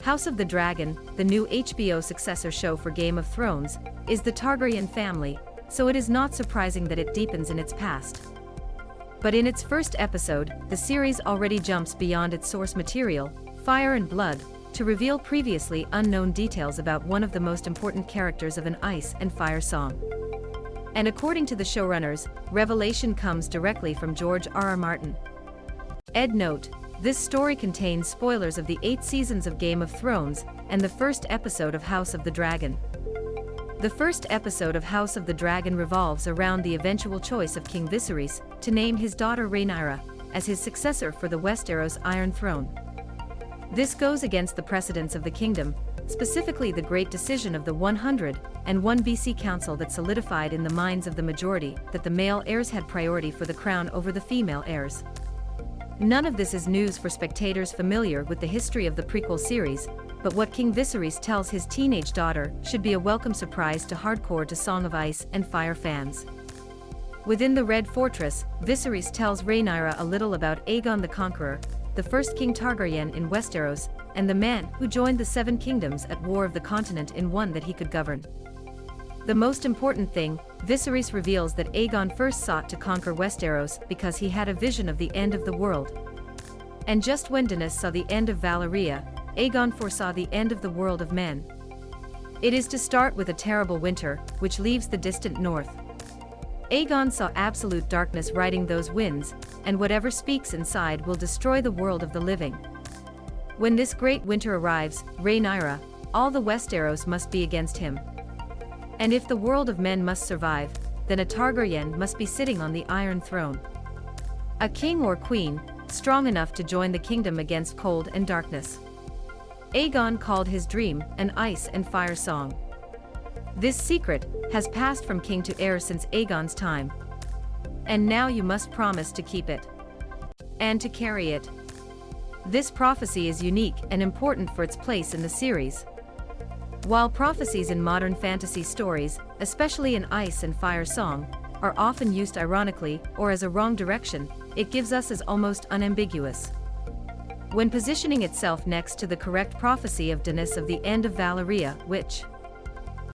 House of the Dragon, the new HBO successor show for Game of Thrones, is the Targaryen family, so it is not surprising that it deepens in its past. But in its first episode, the series already jumps beyond its source material, Fire and Blood, to reveal previously unknown details about one of the most important characters of an Ice and Fire song. And according to the showrunners, revelation comes directly from George R.R. Martin. Ed note: this story contains spoilers of the 8 seasons of Game of Thrones and the first episode of House of the Dragon. The first episode of House of the Dragon revolves around the eventual choice of King Viserys to name his daughter Rhaenyra as his successor for the Westeros Iron Throne. This goes against the precedents of the kingdom, specifically the great decision of the 101 BC Council that solidified in the minds of the majority that the male heirs had priority for the crown over the female heirs. None of this is news for spectators familiar with the history of the prequel series, but what King Viserys tells his teenage daughter should be a welcome surprise to hardcore Song of Ice and Fire fans. Within the Red Fortress, Viserys tells Rhaenyra a little about Aegon the Conqueror, the first King Targaryen in Westeros, and the man who joined the 7 kingdoms at war of the continent in one that he could govern. The most important thing, Viserys reveals that Aegon first sought to conquer Westeros because he had a vision of the end of the world. And just when Daenerys saw the end of Valyria, Aegon foresaw the end of the world of men. It is to start with a terrible winter, which leaves the distant north. Aegon saw absolute darkness riding those winds, and whatever speaks inside will destroy the world of the living. When this great winter arrives, Rhaenyra, all the Westeros must be against him. And if the world of men must survive, then a Targaryen must be sitting on the Iron Throne. A king or queen, strong enough to join the kingdom against cold and darkness. Aegon called his dream an Ice and Fire song. This secret has passed from king to heir since Aegon's time. And now you must promise to keep it. And to carry it. This prophecy is unique and important for its place in the series. While prophecies in modern fantasy stories, especially in Ice and Fire song, are often used ironically or as a wrong direction, it gives us as almost unambiguous. When positioning itself next to the correct prophecy of Daenerys of the end of Valyria, which